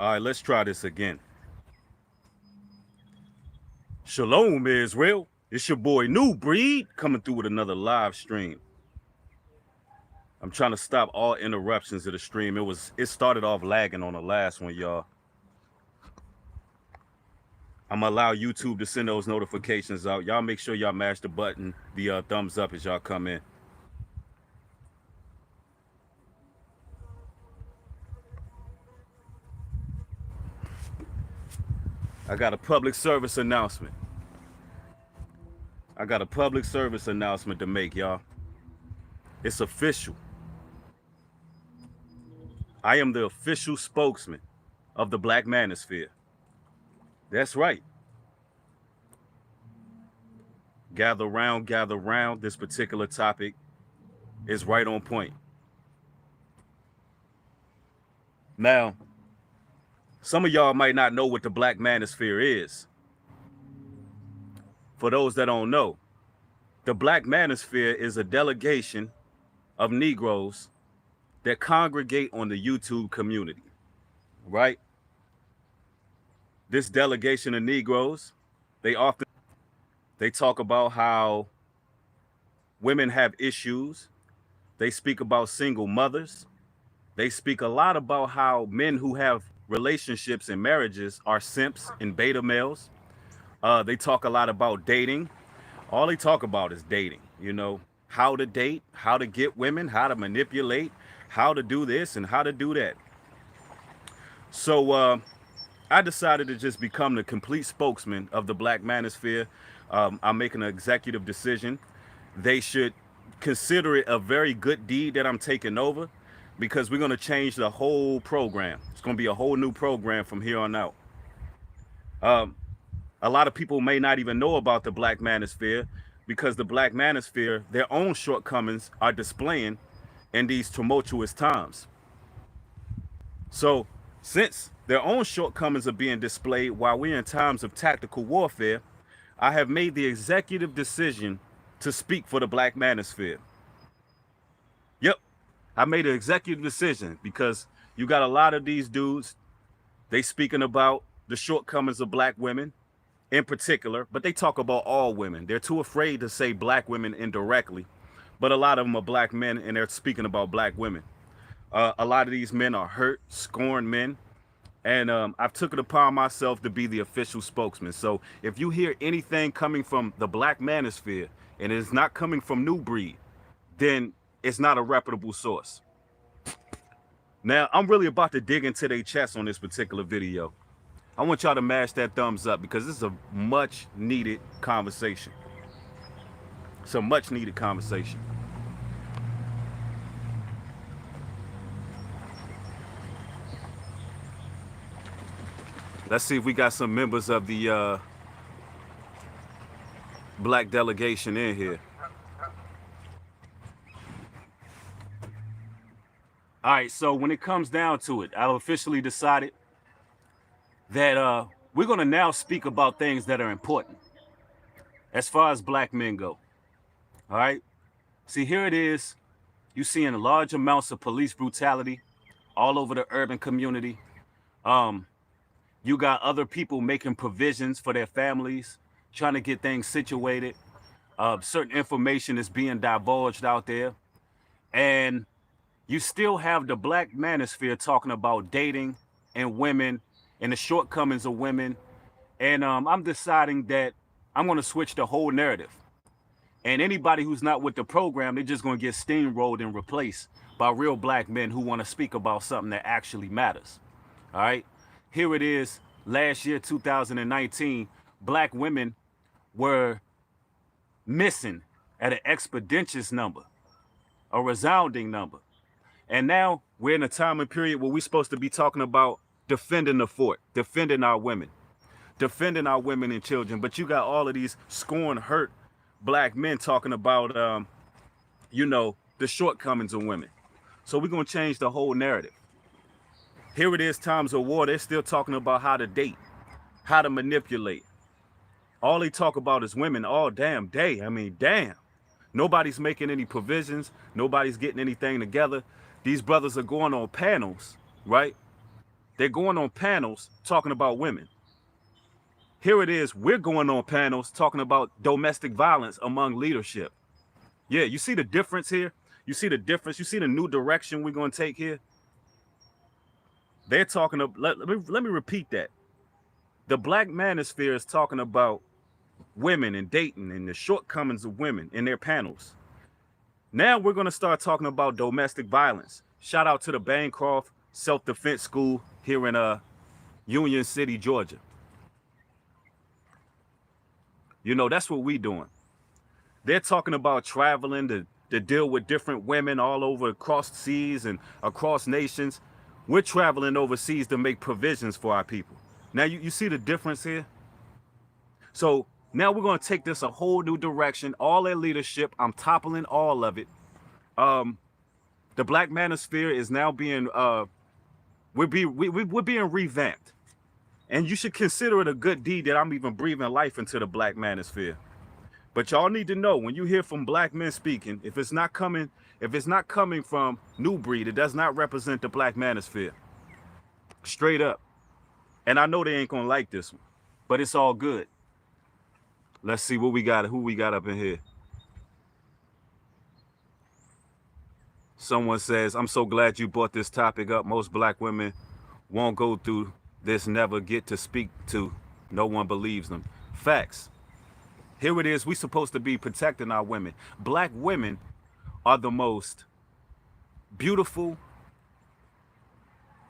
All right, let's try this again. Shalom, Israel. It's your boy Nubreed coming through with another live stream. I'm trying to stop all interruptions of the stream. It started off lagging on the last one, y'all. I'm gonna allow YouTube to send those notifications out. Y'all make sure y'all mash the button, the thumbs up as y'all come in. I got a public service announcement. To make, y'all. It's official. I am the official spokesman of the Black Manosphere. That's right. Gather round. This particular topic is right on point. Now, some of y'all might not know what the Black Manosphere is. For those that don't know, the Black Manosphere is a delegation of Negroes that congregate on the YouTube community, right? This delegation of Negroes, they talk about how women have issues. They speak about single mothers. They speak a lot about how men who have relationships and marriages are simps and beta males. They talk a lot about dating. All they talk about is dating, you know, how to date, how to get women, how to manipulate, how to do this and how to do that. So I decided to just become the complete spokesman of the Black Manosphere. I'm making an executive decision. They should consider it a very good deed that I'm taking over, because we're going to change the whole program. It's going to be a whole new program from here on out. A lot of people may not even know about the Black Manosphere, because the Black Manosphere, their own shortcomings are displaying in these tumultuous times. So since their own shortcomings are being displayed while we're in times of tactical warfare, I have made the executive decision to speak for the Black Manosphere. Yep, I made an executive decision because you got a lot of these dudes, they speaking about the shortcomings of black women in particular, but they talk about all women. They're too afraid to say black women indirectly, but a lot of them are black men and they're speaking about black women. A lot of these men are hurt, scorned men, and I've took it upon myself to be the official spokesman. So if you hear anything coming from the Black Manosphere and it is not coming from Nubreed, then it's not a reputable source. Now, I'm really about to dig into their chest on this particular video. I want y'all to mash that thumbs up because this is a much needed conversation. It's a much needed conversation. Let's see if we got some members of the black delegation in here. All right, so when it comes down to it, I've officially decided that we're going to now speak about things that are important as far as black men go. All right. See, here it is. You're seeing large amounts of police brutality all over the urban community. You got other people making provisions for their families, trying to get things situated. Certain information is being divulged out there. And you still have the Black Manosphere talking about dating and women and the shortcomings of women. And I'm deciding that I'm going to switch the whole narrative. And anybody who's not with the program, they're just going to get steamrolled and replaced by real black men who want to speak about something that actually matters. All right. Here it is. Last year, 2019, black women were missing at an expeditious number, a resounding number. And now we're in a time and period where we're supposed to be talking about defending the fort, defending our women and children. But you got all of these scorned, hurt black men talking about, you know, the shortcomings of women. So we're going to change the whole narrative. Here it is, times of war. They're still talking about how to date, how to manipulate. All they talk about is women all damn day. I mean, damn. Nobody's making any provisions. Nobody's getting anything together. These brothers are going on panels, right? They're going on panels talking about women. Here it is, we're going on panels talking about domestic violence among leadership. Yeah, you see the difference here? You see the difference? You see the new direction we're going to take here? They're talking about, let me repeat that. The Black Manosphere is talking about women and dating and the shortcomings of women in their panels. Now we're going to start talking about domestic violence. Shout out to the Bancroft Self-Defense School here in Union City, Georgia. You know, that's what we're doing. They're talking about traveling to deal with different women all over across seas and across nations. We're traveling overseas to make provisions for our people. Now, you see the difference here? So now we're going to take this a whole new direction. All their leadership, I'm toppling all of it. The Black Manosphere is now being, we're being revamped. And you should consider it a good deed that I'm even breathing life into the Black Manosphere. But y'all need to know, when you hear from black men speaking, if it's not coming from Nubreed, it does not represent the Black Manosphere. Straight up. And I know they ain't gonna like this one, but it's all good. Let's see what we got, who we got up in here. Someone says, I'm so glad you brought this topic up. Most black women won't go through this, never get to speak to. No one believes them. Facts. Here it is. We're supposed to be protecting our women. Black women are the most beautiful.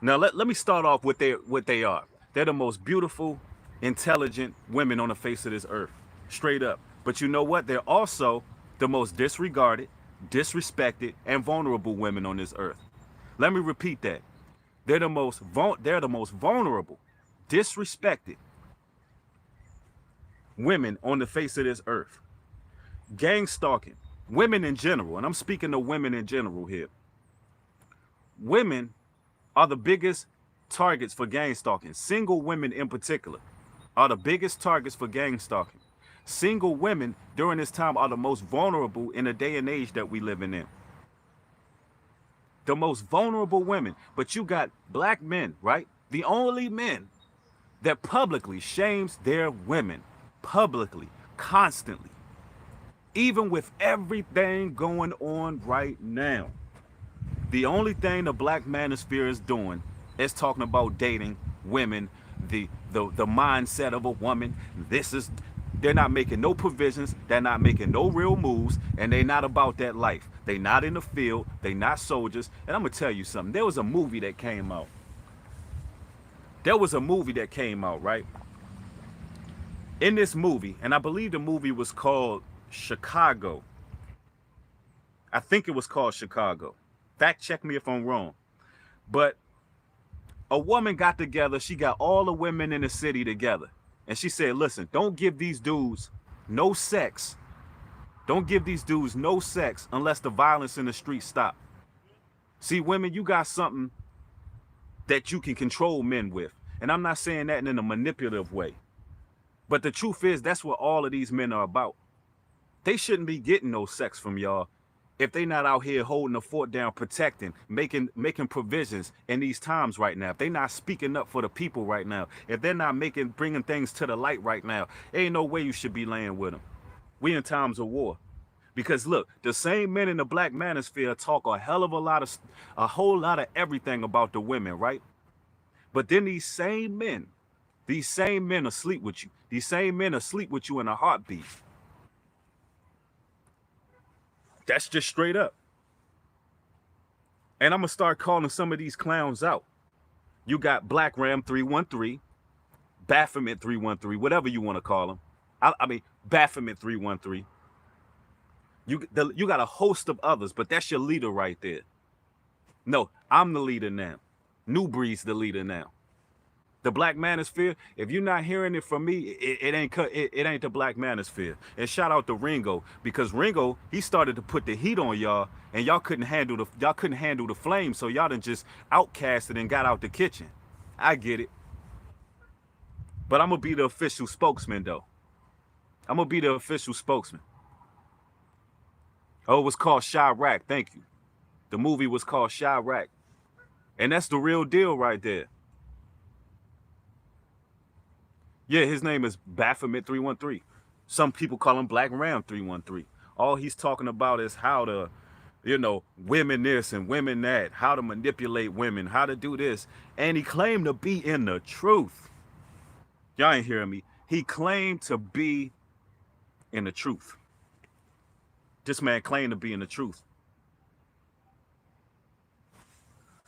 Now, let me start off with what they are. They're the most beautiful, intelligent women on the face of this earth. Straight up. But you know what? They're also the most disregarded, disrespected, and vulnerable women on this earth. Let me repeat that. They're the most vulnerable, disrespected women on the face of this earth. Gang stalking, women in general, and I'm speaking to women in general here. Women are the biggest targets for gang stalking. Single women in particular are the biggest targets for gang stalking. Single women during this time are the most vulnerable in the day and age that we living in. The most vulnerable women. But you got black men, right? The only men that publicly shames their women. Publicly, constantly. Even with everything going on right now. The only thing the Black Manosphere is doing is talking about dating women, the mindset of a woman. They're not making no provisions, they're not making no real moves, and they're not about that life. They're not in the field, they're not soldiers. And I'm gonna tell you something. There was a movie that came out. Right? In this movie, and I believe the movie was called Chicago. I think it was called Chicago. Fact check me if I'm wrong. But a woman got together, she got all the women in the city together. And she said, listen, don't give these dudes no sex. Don't give these dudes no sex unless the violence in the street stop. See, women, you got something that you can control men with. And I'm not saying that in a manipulative way. But the truth is, that's what all of these men are about. They shouldn't be getting no sex from y'all if they not out here holding the fort down, protecting, making provisions in these times right now. If they not speaking up for the people right now, if they're not bringing things to the light right now, ain't no way you should be laying with them. We in times of war. Because look, the same men in the Black Manosphere talk a whole lot of everything about the women, right? But then these same men are sleep with you. These same men are sleep with you in a heartbeat. That's just straight up. And I'm going to start calling some of these clowns out. You got Black Ram 313, Baphomet 313, whatever you want to call them. I mean, Baphomet 313. You got a host of others, but that's your leader right there. No, I'm the leader now. Nubreed's the leader now. The Black Manosphere, if you're not hearing it from me, it ain't the Black Manosphere. And shout out to Ringo, because Ringo, he started to put the heat on y'all, and y'all couldn't handle the flame, so y'all done just outcasted and got out the kitchen. I get it. But I'm gonna be the official spokesman though. I'm gonna be the official spokesman. Oh, it was called Chirac, thank you. The movie was called Chirac. And that's the real deal right there. Yeah, his name is Baphomet313. Some people call him Black Ram 313. All he's talking about is how to, women this and women that, how to manipulate women, how to do this. And he claimed to be in the truth. Y'all ain't hearing me. He claimed to be in the truth. This man claimed to be in the truth.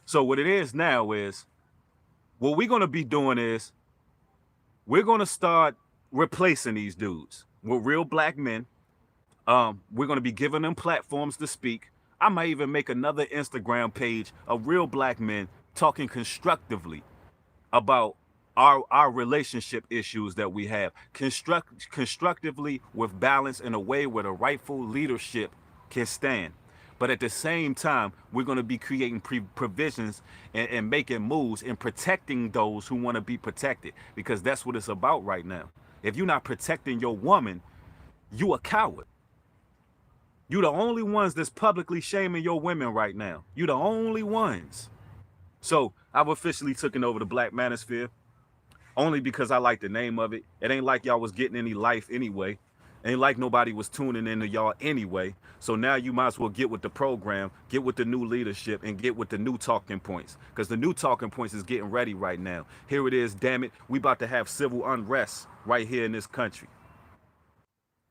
So what it is now is, what we're going to be doing is, we're going to start replacing these dudes with real black men. We're going to be giving them platforms to speak. I might even make another Instagram page of real black men talking constructively about our relationship issues that we have, constructively, with balance, in a way where the rightful leadership can stand. But at the same time, we're going to be creating provisions and making moves and protecting those who want to be protected, because that's what it's about right now. If you're not protecting your woman, you a coward. You the only ones that's publicly shaming your women right now. You the only ones. So I've officially taken over the Black Manosphere, only because I like the name of it. It ain't like y'all was getting any life anyway. Ain't like nobody was tuning into y'all anyway. So now you might as well get with the program, get with the new leadership, and get with the new talking points. Because the new talking points is getting ready right now. Here it is, damn it. We about to have civil unrest right here in this country.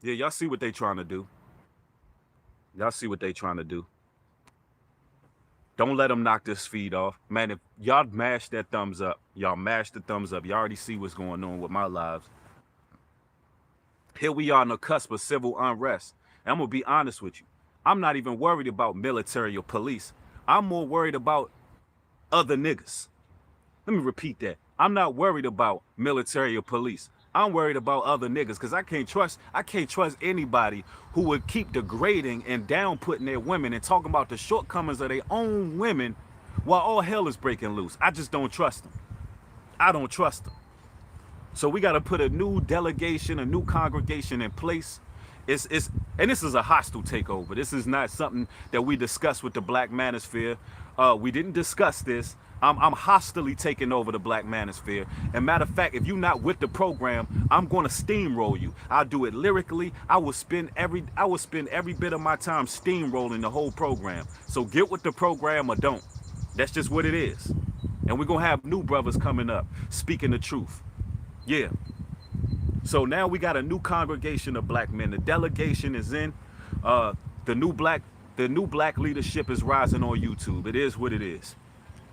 Yeah, y'all see what they trying to do. Y'all see what they trying to do. Don't let them knock this feed off. Man, if y'all mash that thumbs up, y'all mash the thumbs up. You already see what's going on with my lives. Here we are on the cusp of civil unrest. And I'm going to be honest with you. I'm not even worried about military or police. I'm more worried about other niggas. Let me repeat that. I'm not worried about military or police. I'm worried about other niggas, because I can't trust anybody who would keep degrading and down putting their women and talking about the shortcomings of their own women while all hell is breaking loose. I just don't trust them. I don't trust them. So we got to put a new delegation, a new congregation in place. And this is a hostile takeover. This is not something that we discussed with the Black Manosphere. We didn't discuss this. I'm hostily taking over the Black Manosphere. And matter of fact, if you're not with the program, I'm going to steamroll you. I'll do it lyrically. I will spend every bit of my time steamrolling the whole program. So get with the program or don't. That's just what it is. And we're going to have new brothers coming up speaking the truth. Yeah. So now we got a new congregation of black men. The delegation is in. The new black leadership is rising on YouTube. It is what it is.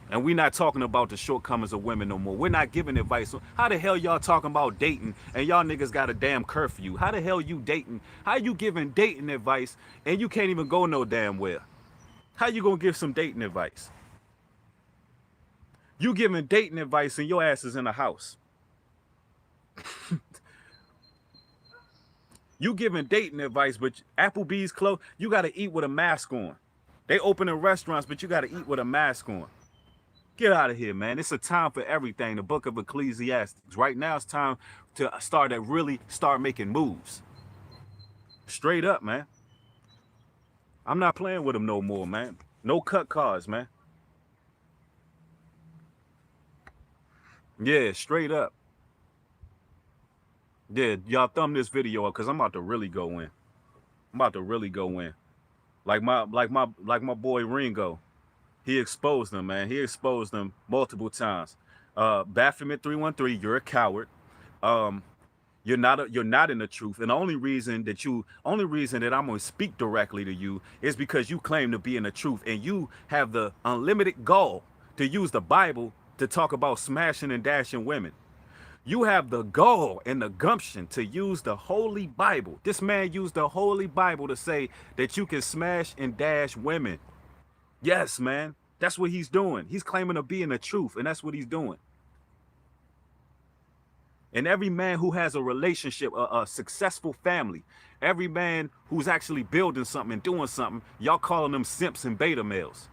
And we're not talking about the shortcomings of women no more. We're not giving advice. How the hell y'all talking about dating and y'all niggas got a damn curfew? How the hell you dating? How you giving dating advice and you can't even go no damn where? How you gonna give some dating advice? You giving dating advice and your ass is in a house. You giving dating advice, but Applebee's closed. You got to eat with a mask on. They opening restaurants, but you got to eat with a mask on. Get out of here, man. It's a time for everything. The book of Ecclesiastes. Right now, it's time to really start making moves. Straight up, man. I'm not playing with them no more, man. No cut cards, man. Yeah, straight up. Yeah, y'all thumb this video up, because I'm about to really go in. I'm about to really go in. Like my boy Ringo. He exposed them, man. He exposed them multiple times. Baphomet313, you're a coward. You're not in the truth. And the only reason that I'm going to speak directly to you is because you claim to be in the truth, and you have the unlimited gall to use the Bible to talk about smashing and dashing women. You have the gall and the gumption to use the Holy Bible. This man used the Holy Bible to say that you can smash and dash women. Yes, man. That's what he's doing. He's claiming to be in the truth, and that's what he's doing. And every man who has a relationship, a successful family, every man who's actually building something and doing something, y'all calling them simps and beta males.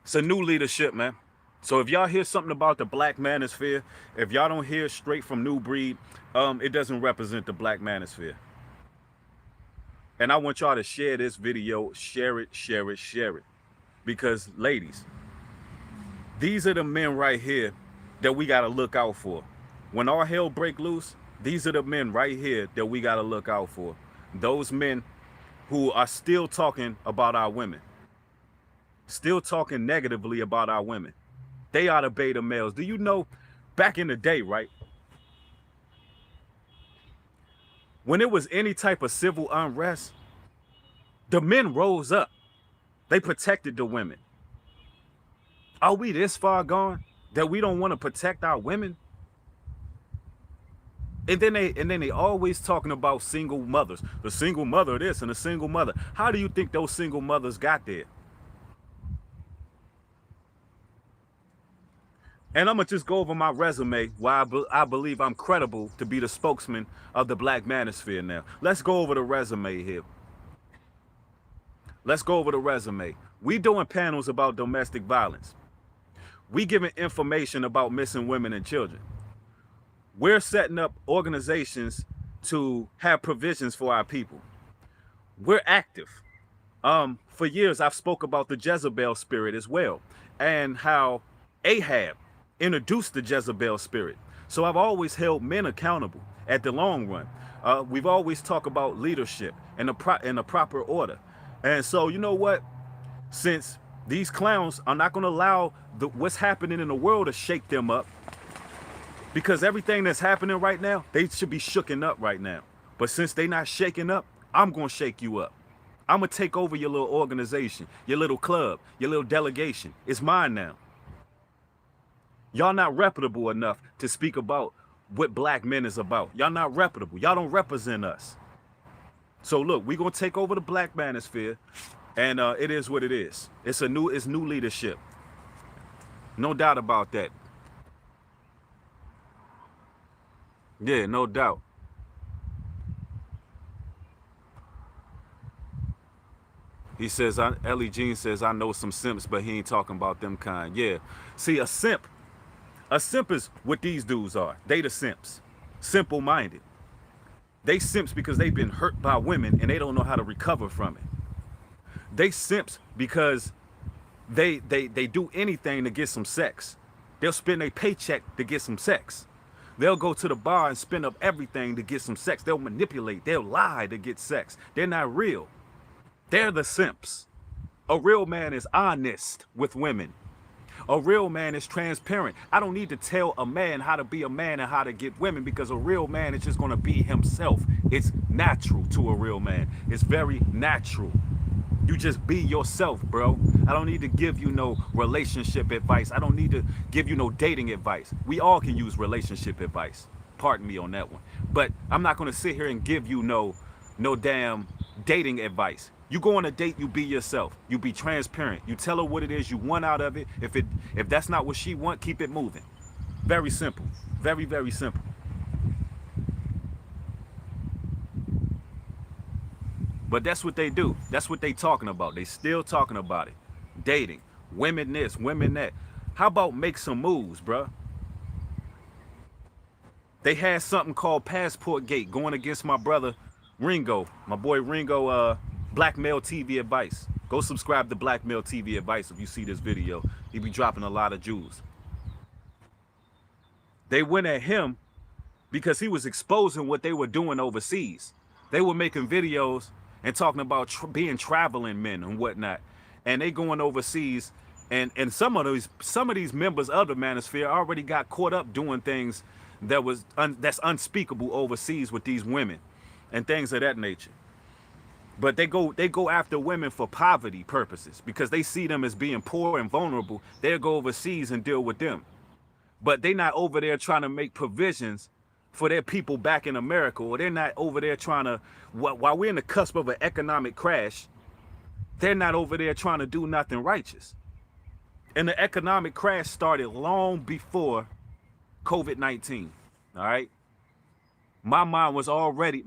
It's a new leadership, man. So if y'all hear something about the Black Manosphere, if y'all don't hear straight from Nubreed, it doesn't represent the Black Manosphere. And I want y'all to share this video, share it, share it, share it. Because, ladies, these are the men right here that we got to look out for. When all hell break loose, these are the men right here that we got to look out for. Those men who are still talking about our women, still talking negatively about our women. They are the beta males. Do you know, back in the day, right? When it was any type of civil unrest, the men rose up. They protected the women. Are we this far gone that we don't want to protect our women? And then they always talking about single mothers. The single mother this and the single mother. How do you think those single mothers got there? And I'm going to just go over my resume why I believe I'm credible to be the spokesman of the Black Manosphere now. Let's go over the resume here. Let's go over the resume. We doing panels about domestic violence. We giving information about missing women and children. We're setting up organizations to have provisions for our people. We're active. For years, I've spoke about the Jezebel spirit as well, and how Ahab introduced the Jezebel spirit. So I've always held men accountable at the long run. We've always talked about leadership and in a proper order. And so, you know what? Since these clowns are not going to allow what's happening in the world to shake them up, because everything that's happening right now, they should be shooken up right now. But since they not shaking up, I'm going to shake you up. I'm going to take over your little organization, your little club, your little delegation. It's mine now. Y'all not reputable enough to speak about what black men is about. Y'all not reputable. Y'all don't represent us. So look, we're going to take over the Black Manosphere, and it is what it is. It's new leadership. No doubt about that. Yeah, no doubt. He says, Ellie Jean says, I know some simps, but he ain't talking about them kind. Yeah. See, a simp is what these dudes are. They the simps. Simple-minded. They simps because they've been hurt by women and they don't know how to recover from it. They simps because they do anything to get some sex. They'll spend a paycheck to get some sex. They'll go to the bar and spend up everything to get some sex. They'll manipulate. They'll lie to get sex. They're not real. They're the simps. A real man is honest with women. A real man is transparent. I don't need to tell a man how to be a man and how to get women, because a real man is just going to be himself. It's natural to a real man. It's very natural. You just be yourself, bro. I don't need to give you no relationship advice. I don't need to give you no dating advice. We all can use relationship advice. Pardon me on that one. But I'm not going to sit here and give you no damn dating advice. You go on a date, you be yourself. You be transparent. You tell her what it is you want out of it. If that's not what she want, keep it moving. Very simple. Very, very simple. But that's what they do. That's what they talking about. They still talking about it. Dating. Women this, women that. How about make some moves, bruh? They had something called Passport Gate going against my brother Ringo. My boy Ringo, Black Male TV Advice. Go subscribe to Black Male TV Advice if you see this video. He be dropping a lot of jewels. They went at him because he was exposing what they were doing overseas. They were making videos and talking about being traveling men and whatnot, and they going overseas, and some of these members of the Manosphere already got caught up doing things that's unspeakable overseas with these women and things of that nature. But they go after women for poverty purposes because they see them as being poor and vulnerable. They'll go overseas and deal with them, but they're not over there trying to make provisions for their people back in America, or they're not over there trying to, while we're in the cusp of an economic crash, they're not over there trying to do nothing righteous. And the economic crash started long before COVID-19, all right? My mind was already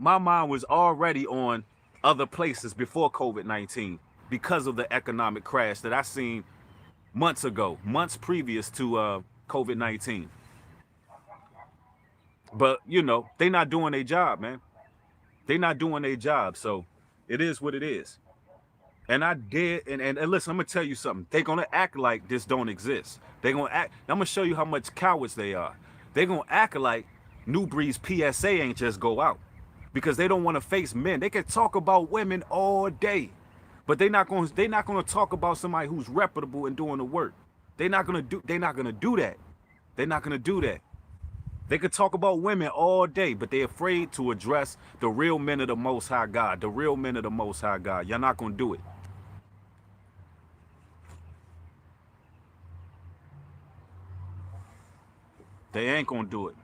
on other places before COVID-19 because of the economic crash that I seen months ago, months previous to COVID-19. But, you know, they not doing their job, man. They not doing their job. So it is what it is. And I did, and listen, I'm gonna tell you something. They're gonna act like this don't exist. They're gonna act. I'm gonna show you how much cowards they are. They're gonna act like Nubreed's PSA ain't just go out because they don't want to face men. They can talk about women all day, but they're not gonna talk about somebody who's reputable and doing the work. They're not gonna do that. They're not gonna do that. They could talk about women all day, but they're afraid to address the real men of the Most High God. The real men of the Most High God. You're not gonna do it. They ain't gonna do it.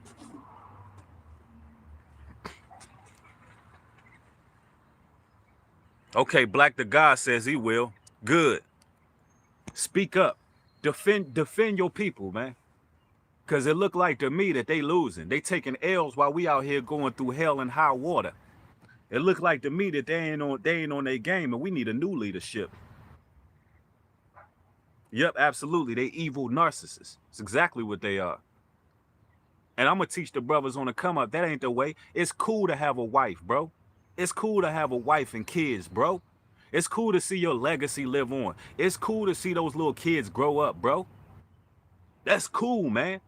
Okay, Black the God says he will. Good. Speak up. Defend your people, man. Cause it look like to me that they losing. They taking L's while we out here going through hell and high water. It look like to me that they ain't on their game, and we need a new leadership. Yep, absolutely. They evil narcissists. It's exactly what they are. And I'm gonna teach the brothers on the come up. That ain't the way. It's cool to have a wife, bro. It's cool to have a wife and kids, bro. It's cool to see your legacy live on. It's cool to see those little kids grow up, bro. That's cool, man.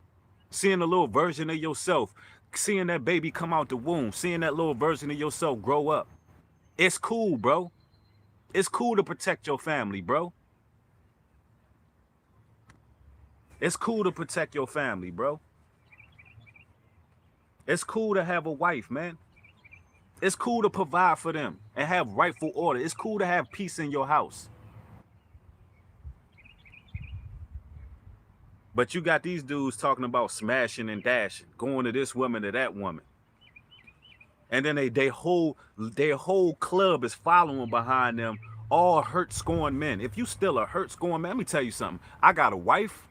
Seeing a little version of yourself, seeing that baby come out the womb, seeing that little version of yourself grow up. It's cool, bro. It's cool to protect your family, bro. It's cool to protect your family, bro. It's cool to have a wife, man. It's cool to provide for them and have rightful order. It's cool to have peace in your house. But you got these dudes talking about smashing and dashing, going to this woman to that woman. And then their whole club is following behind them, all hurt scorn men. If you still a hurt scorn man, let me tell you something. I got a wife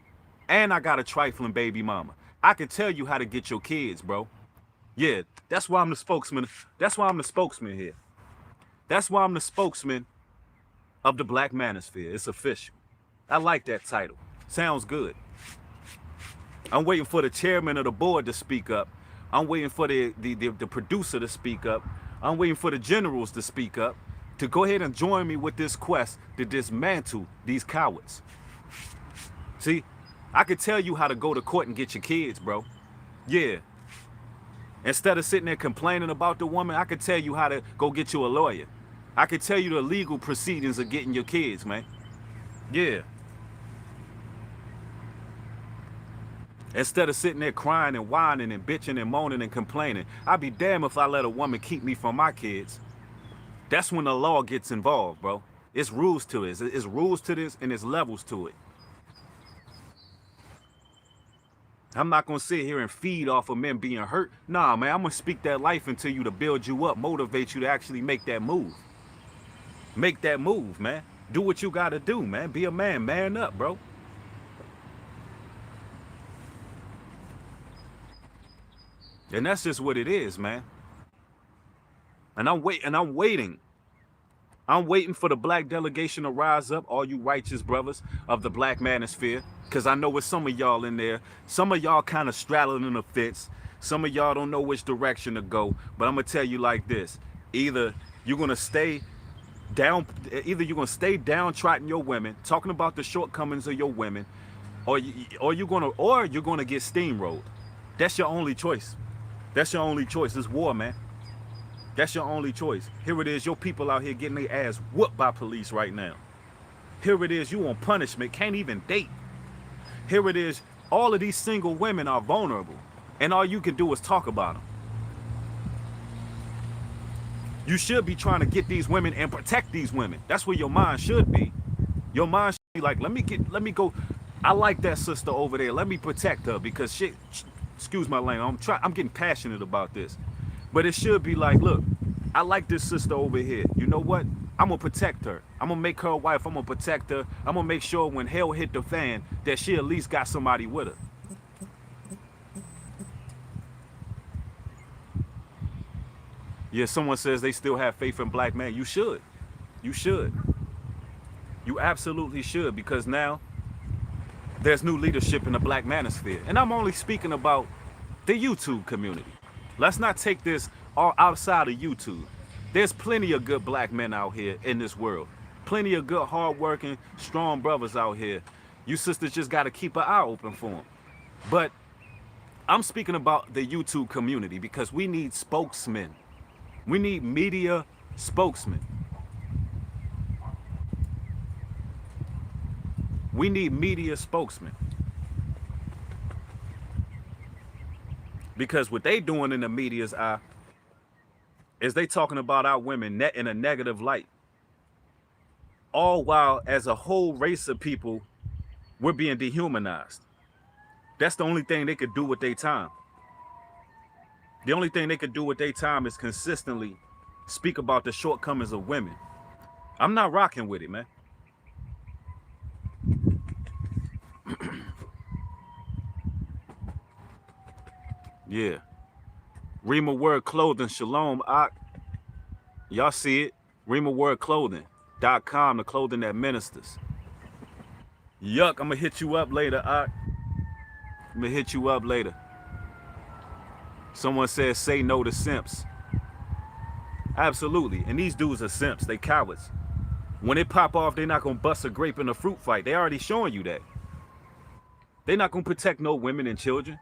and I got a trifling baby mama. I can tell you how to get your kids, bro. Yeah, that's why I'm the spokesman. That's why I'm the spokesman here. That's why I'm the spokesman of the Black Manosphere. It's official. I like that title. Sounds good. I'm waiting for the chairman of the board to speak up. I'm waiting for the producer to speak up. I'm waiting for the generals to speak up, to go ahead and join me with this quest to dismantle these cowards. See, I could tell you how to go to court and get your kids, bro. Yeah. Instead of sitting there complaining about the woman, I could tell you how to go get you a lawyer. I could tell you the legal proceedings of getting your kids, man. Yeah. Instead of sitting there crying and whining and bitching and moaning and complaining, I'd be damned if I let a woman keep me from my kids. That's when the law gets involved, bro. It's rules to it. It's rules to this and it's levels to it. I'm not gonna sit here and feed off of men being hurt. Nah, man, I'm gonna speak that life into you to build you up, motivate you to actually make that move. Make that move, man. Do what you gotta do, man. Be a man, man up, bro. And that's just what it is, man. And I'm waiting. I'm waiting for the black delegation to rise up, all you righteous brothers of the Black Manosphere, because I know with some of y'all in there, some of y'all kind of straddling in the fence. Some of y'all don't know which direction to go. But I'm going to tell you like this. Either you're going to stay downtrodden your women, talking about the shortcomings of your women, or you're going to get steamrolled. That's your only choice. That's your only choice. It's war, man. That's your only choice. Here it is, your people out here getting their ass whooped by police right now. Here it is, you on punishment, can't even date. Here it is, all of these single women are vulnerable, and all you can do is talk about them. You should be trying to get these women and protect these women. That's where your mind should be. Your mind should be like, let me go. I like that sister over there. Let me protect her because shit. Excuse my language. I'm getting passionate about this. But it should be like, look, I like this sister over here. You know what? I'm going to protect her. I'm going to make her a wife. I'm going to protect her. I'm going to make sure when hell hit the fan that she at least got somebody with her. Yeah, someone says they still have faith in black men. You should. You should. You absolutely should, because now there's new leadership in the Black Manosphere. And I'm only speaking about the YouTube community. Let's not take this all outside of YouTube. There's plenty of good black men out here in this world. plenty of good, hardworking, strong brothers out here. You sisters just got to keep an eye open for them. But I'm speaking about the YouTube community because we need spokesmen. We need media spokesmen. We need media spokesmen. Because what they doing in the media's eye is they talking about our women in a negative light. All while as a whole race of people, we're being dehumanized. That's the only thing they could do with their time. The only thing they could do with their time is consistently speak about the shortcomings of women. I'm not rocking with it, man. Yeah. Rima Word Clothing, Shalom. Y'all see it. RimaWordClothing.com, the clothing that ministers. Yuck, I'm gonna hit you up later, I'm gonna hit you up later. Someone says, say no to simps. Absolutely. And these dudes are simps. They cowards. When they pop off, they're not gonna bust a grape in a fruit fight. They already showing you that. They're not gonna protect no women and children.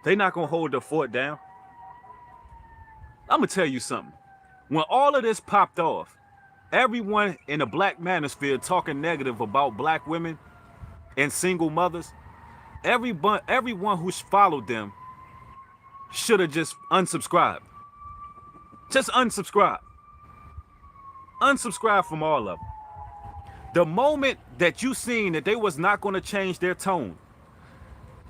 They're not gonna hold the fort down. I'm gonna tell you something. When all of this popped off, everyone in the black manosphere talking negative about black women and single mothers, everyone who followed them should have just unsubscribed. Just unsubscribe. Unsubscribe from all of them. The moment that you seen that they was not going to change their tone,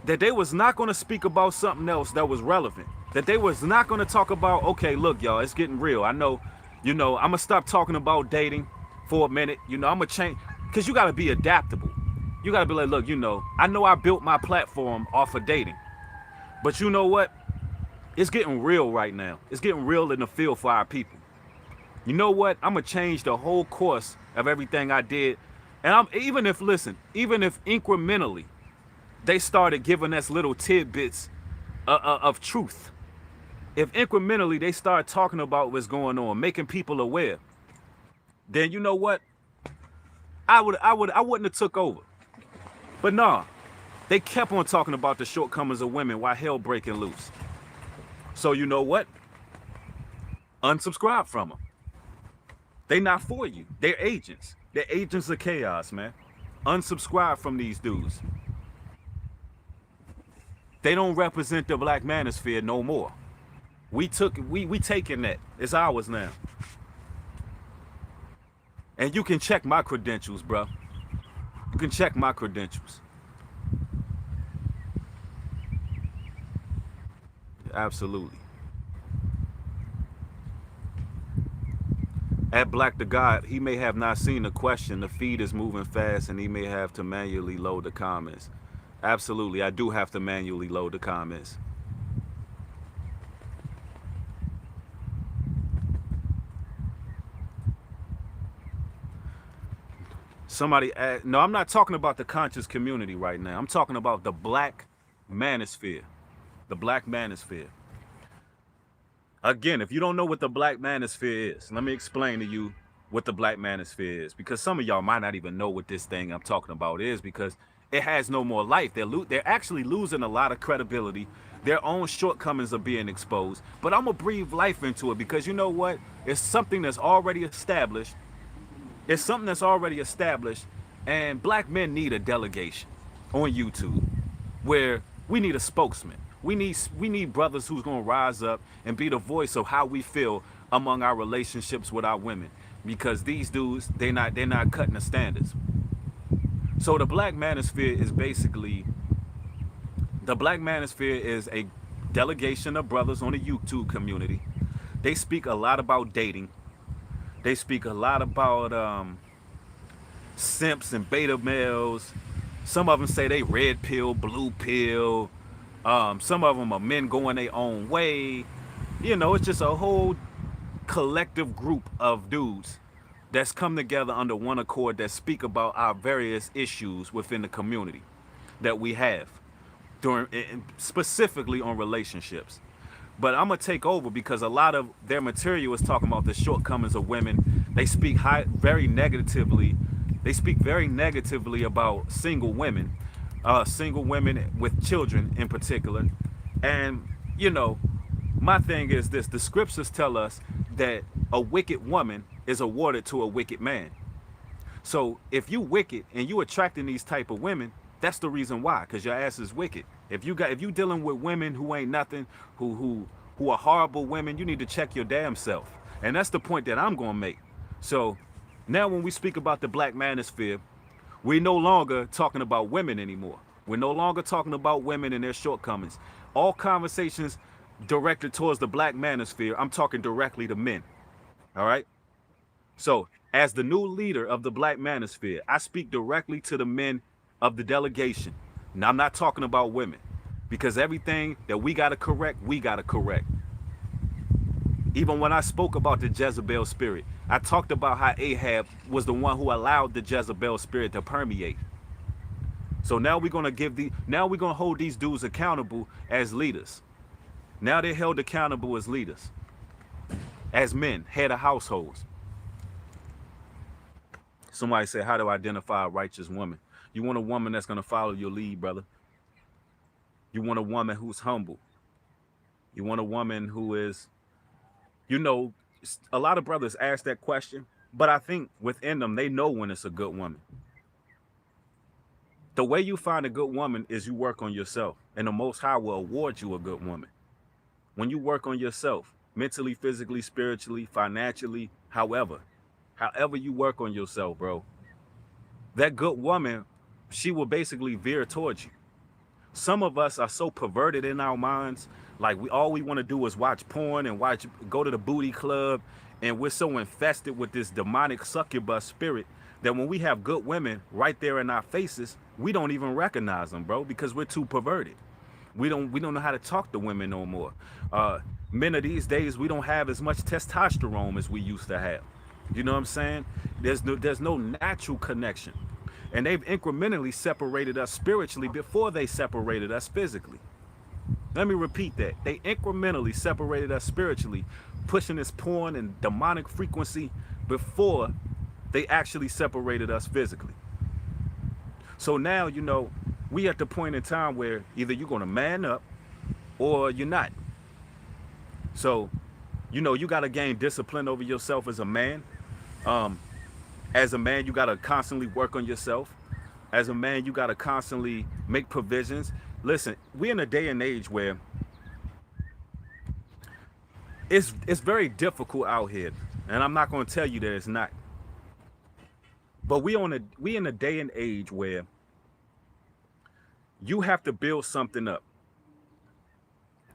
that they was not going to speak about something else that was relevant, that they was not going to talk about, okay, look, y'all, it's getting real. I know, I'm going to stop talking about dating for a minute. I'm going to change, because you got to be adaptable. You got to be like, look, I know I built my platform off of dating, but you know what? It's getting real right now. It's getting real in the field for our people. You know what? I'm going to change the whole course of everything I did. And even if incrementally they started giving us little tidbits of truth, if incrementally they start talking about what's going on, making people aware, then you know what? I wouldn't have took over. But nah, they kept on talking about the shortcomings of women while hell breaking loose. So you know what? Unsubscribe from them. They not for you. They're agents. They're agents of chaos, man. Unsubscribe from these dudes. They don't represent the black manosphere no more. We taking that. It's ours now. And you can check my credentials, bro. You can check my credentials. Absolutely. At Black the God, he may have not seen the question. The feed is moving fast and he may have to manually load the comments. Absolutely, I do have to manually load the comments. Somebody asked, no, I'm not talking about the conscious community right now. I'm talking about the black manosphere. The black manosphere. Again, if you don't know what the black manosphere is, let me explain to you what the black manosphere is, because some of y'all might not even know what this thing I'm talking about is, because it has no more life. They're actually losing a lot of credibility. Their own shortcomings are being exposed. But I'm gonna breathe life into it, because you know what? It's something that's already established. It's something that's already established, and black men need a delegation on YouTube where we need a spokesman. We need brothers who's gonna rise up and be the voice of how we feel among our relationships with our women, because these dudes, they're not cutting the standards. So the black manosphere is basically, a delegation of brothers on the YouTube community. They speak a lot about dating. They speak a lot about simps and beta males. Some of them say they red pill, blue pill. Some of them are men going their own way. It's just a whole collective group of dudes that's come together under one accord that speak about our various issues within the community that we have, specifically on relationships. But I'm gonna take over, because a lot of their material is talking about the shortcomings of women, They speak very negatively. They speak very negatively about single women with children in particular. And you know, my thing is this: the scriptures tell us that a wicked woman is awarded to a wicked man. So if you wicked and you attracting these type of women, that's the reason why, because your ass is wicked. If you dealing with women who ain't nothing, who are horrible women, you need to check your damn self. And that's the point that I'm gonna make. So now when we speak about the Black Manosphere, we're no longer talking about women anymore. We're no longer talking about women and their shortcomings. All conversations directed towards the Black Manosphere, I'm talking directly to men. All right. So as the new leader of the Black Manosphere, I speak directly to the men of the delegation. Now I'm not talking about women, because everything that we got to correct, we got to correct. Even when I spoke about the Jezebel spirit, I talked about how Ahab was the one who allowed the Jezebel spirit to permeate. So now we're gonna hold these dudes accountable as leaders. Now they're held accountable as leaders, as men, head of households. Somebody said, how to identify a righteous woman? You want a woman that's gonna follow your lead, brother. You want a woman who's humble. You want a woman who is, you know, a lot of brothers ask that question, but I think within them, they know when it's a good woman. The way you find a good woman is you work on yourself, and the Most High will award you a good woman. When you work on yourself, mentally, physically, spiritually, financially, however you work on yourself, bro, that good woman, she will basically veer towards you. Some of us are so perverted in our minds, like all we want to do is watch porn and go to the booty club, and we're so infested with this demonic succubus spirit that when we have good women right there in our faces, we don't even recognize them, bro, because we're too perverted. We don't know how to talk to women no more. Men of these days, we don't have as much testosterone as we used to have. You know what I'm saying? There's no natural connection. And they've incrementally separated us spiritually before they separated us physically. Let me repeat that. They incrementally separated us spiritually, pushing this porn and demonic frequency before they actually separated us physically. So now, you know, we at the point in time where either you're going to man up or you're not. So, you know, you got to gain discipline over yourself as a man. As a man, you got to constantly work on yourself. As a man, you got to constantly make provisions. Listen, we're in a day and age where it's very difficult out here. And I'm not going to tell you that it's not. But we in a day and age where you have to build something up.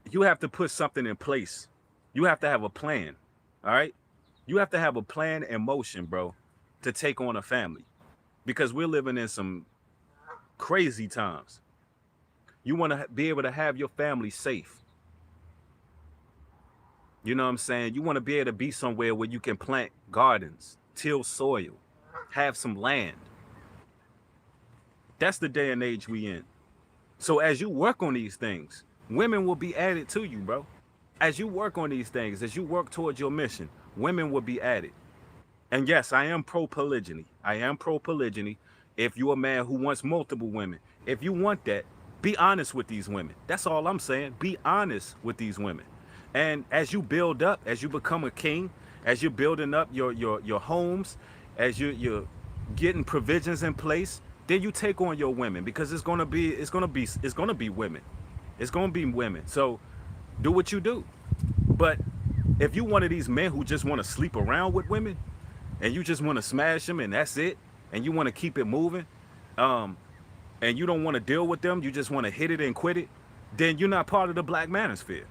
You have to put something in place. You have to have a plan. All right? You have to have a plan in motion, bro, to take on a family, because we're living in some crazy times. You want to be able to have your family safe. You know what I'm saying? You want to be able to be somewhere where you can plant gardens, till soil, have some land. That's the day and age we in. So as you work on these things, women will be added to you, bro. As you work on these things, as you work towards your mission, women will be added. And yes, I am pro-polygyny. I am pro-polygyny. If you're a man who wants multiple women, if you want that, be honest with these women. That's all I'm saying. Be honest with these women. And as you build up, as you become a king, as you're building up your homes, as you're getting provisions in place, then you take on your women, because it's gonna be women. It's gonna be women. So do what you do. But if you one of these men who just want to sleep around with women, and you just want to smash them and that's it, and you want to keep it moving, and you don't want to deal with them, you just want to hit it and quit it, then you're not part of the Black Manosphere.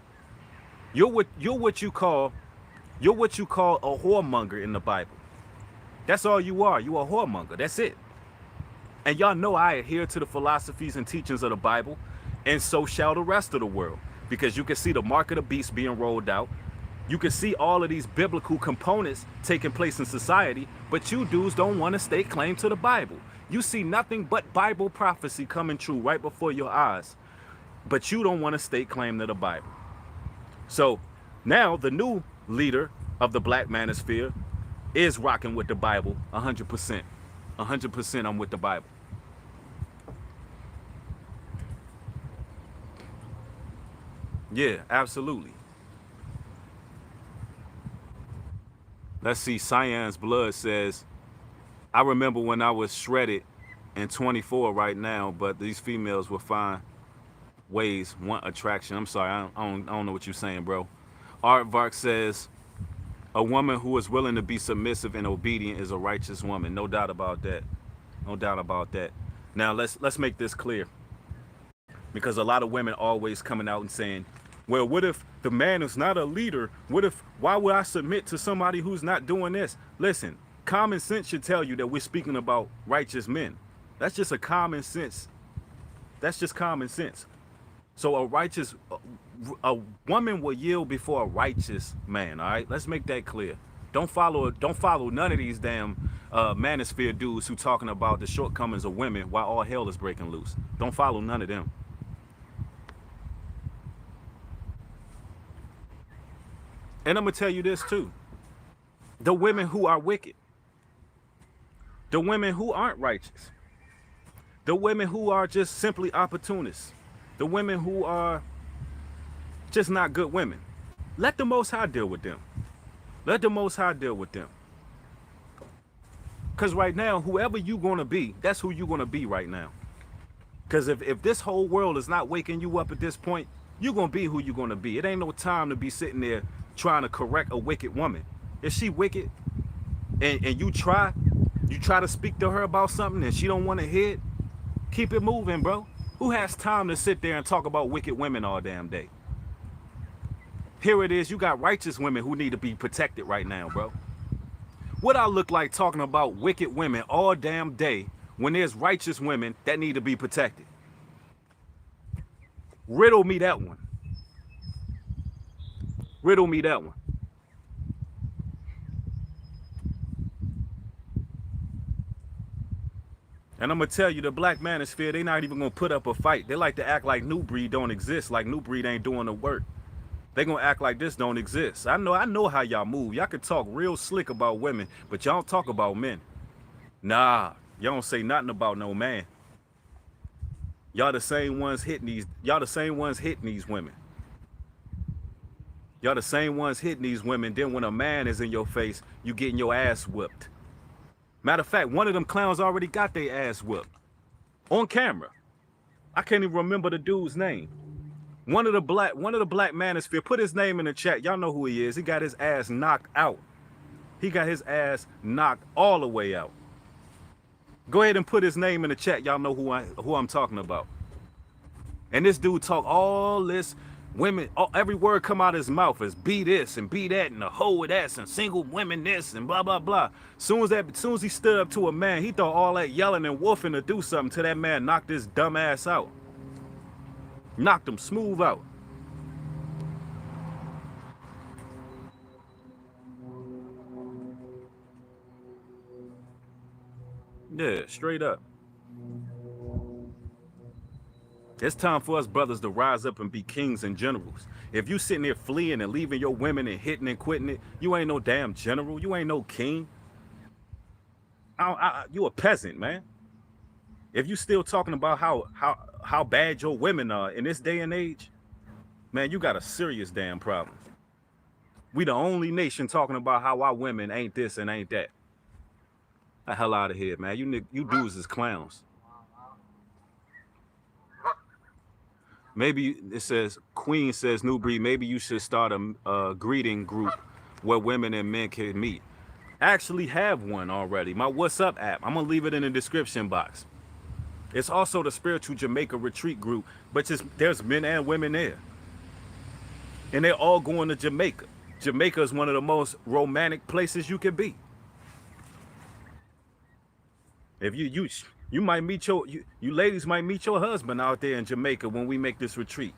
You're what you call a whoremonger in the Bible. That's all you are. You a whoremonger. That's it. And y'all know I adhere to the philosophies and teachings of the Bible, and so shall the rest of the world, because you can see the mark of the beast being rolled out. You can see all of these biblical components taking place in society, but you dudes don't want to stake claim to the Bible. You see nothing but Bible prophecy coming true right before your eyes, but you don't want to stake claim to the Bible. So now the new leader of the Black Manosphere, is rocking with the Bible 100%. 100% I'm with the Bible. Yeah, absolutely. Let's see, Cyan's Blood says, I remember when I was shredded and 24 right now, but these females will find ways, want attraction. I'm sorry, I don't know what you're saying, bro. Aardvark says, a woman who is willing to be submissive and obedient is a righteous woman. No doubt about that. No doubt about that. Now let's make this clear, because a lot of women always coming out and saying, well, what if the man is not a leader? Why would I submit to somebody who's not doing this? Listen, common sense should tell you that we're speaking about righteous men. That's just a common sense. That's just common sense. So a woman will yield before a righteous man. All right, let's make that clear. Don't follow none of these damn Manosphere dudes who talking about the shortcomings of women while all hell is breaking loose. Don't follow none of them. And I'm gonna tell you this too. The women who are wicked, the women who aren't righteous, the women who are just simply opportunists, the women who are just not good women, let the Most High deal with them. Let the Most High deal with them. Because right now, whoever you're going to be, that's who you're going to be right now. Because if this whole world is not waking you up at this point, you're going to be who you're going to be. It ain't no time to be sitting there trying to correct a wicked woman. If she wicked and you try to speak to her about something and she don't want to hear it, keep it moving, bro. Who has time to sit there and talk about wicked women all damn day? Here it is, you got righteous women who need to be protected right now, bro. What I look like talking about wicked women all damn day when there's righteous women that need to be protected? Riddle me that one. Riddle me that one. And I'm going to tell you, the Black Manosphere, they not even going to put up a fight. They like to act like Nubreed don't exist, like Nubreed ain't doing the work. They going to act like this don't exist. I know how y'all move. Y'all can talk real slick about women, but y'all don't talk about men. Nah, y'all don't say nothing about no man. Y'all the same ones hitting these women. Y'all the same ones hitting these women. Then when a man is in your face, you getting your ass whipped. Matter of fact, one of them clowns already got their ass whipped on camera. I can't even remember the dude's name. One of the black Manosphere, put his name in the chat. Y'all know who he is. He got his ass knocked out. He got his ass knocked all the way out. Go ahead and put his name in the chat. Y'all know who I'm talking about. And this dude talk all this women, every word come out of his mouth is be this and be that and a hoe with that and single women this and blah blah blah. Soon as he stood up to a man, he thought all that yelling and woofing to do something till that man knocked his dumb ass out. Knocked him smooth out. Yeah, straight up. It's time for us brothers to rise up and be kings and generals. If you sitting there fleeing and leaving your women and hitting and quitting it, you ain't no damn general. You ain't no king. You a peasant, man. If you still talking about how bad your women are in this day and age, man, you got a serious damn problem. We the only nation talking about how our women ain't this and ain't that. The hell out of here, man. You dudes is clowns. Maybe it says, Queen says, Nubreed, maybe you should start a greeting group where women and men can meet. I actually have one already. My What's Up app. I'm going to leave it in the description box. It's also the Spiritual Jamaica Retreat group, but there's men and women there. And they're all going to Jamaica. Jamaica is one of the most romantic places you can be. If you might meet you ladies might meet your husband out there in Jamaica when we make this retreat.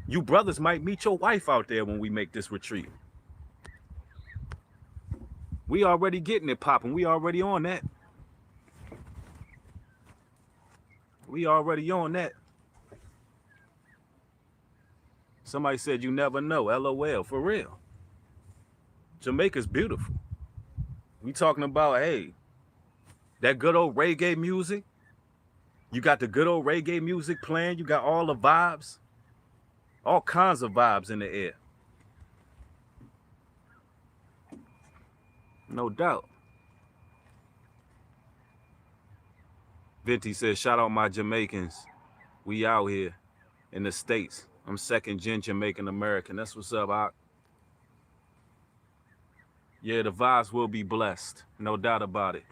You brothers might meet your wife out there when we make this retreat. We already getting it popping. We already on that. We already on that. Somebody said you never know. LOL. For real. Jamaica's beautiful. We talking about, hey, that good old reggae music. You got the good old reggae music playing. You got all the vibes, all kinds of vibes in the air. No doubt. Venti says, shout out my Jamaicans. We out here in the States. I'm second gen Jamaican American. That's what's up, Ock. Yeah, the vibes will be blessed. No doubt about it.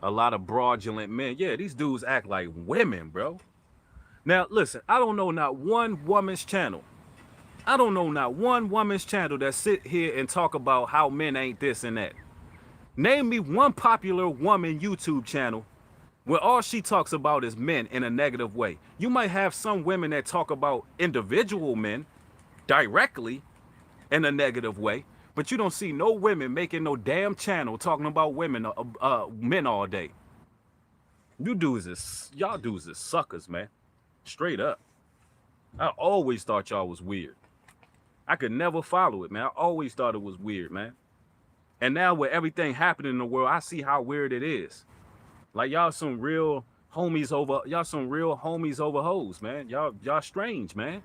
A lot of fraudulent men. Yeah, these dudes act like women, bro. Now, listen, I don't know not one woman's channel. I don't know not one woman's channel that sit here and talk about how men ain't this and that. Name me one popular woman YouTube channel where all she talks about is men in a negative way. You might have some women that talk about individual men directly in a negative way, but you don't see no women making no damn channel talking about women, men all day. Y'all dudes is suckers, man. Straight up. I always thought y'all was weird. I could never follow it, man. I always thought it was weird, man. And now with everything happening in the world, I see how weird it is. Like y'all some real homies over hoes, man. Y'all strange, man.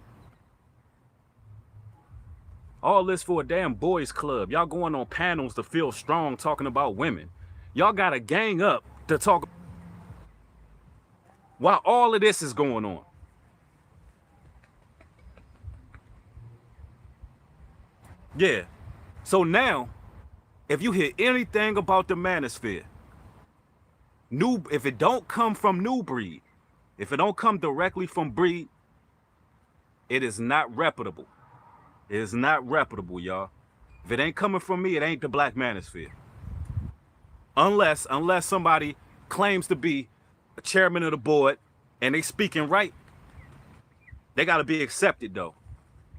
All this for a damn boys club. Y'all going on panels to feel strong talking about women. Y'all got to gang up to talk while all of this is going on. Yeah. So now, if you hear anything about the Manosphere, if it don't come from Nubreed, if it don't come directly from Breed, it is not reputable. It is not reputable, y'all. If it ain't coming from me, it ain't the Black Manosphere. Unless somebody claims to be a chairman of the board and they speaking right, they got to be accepted though.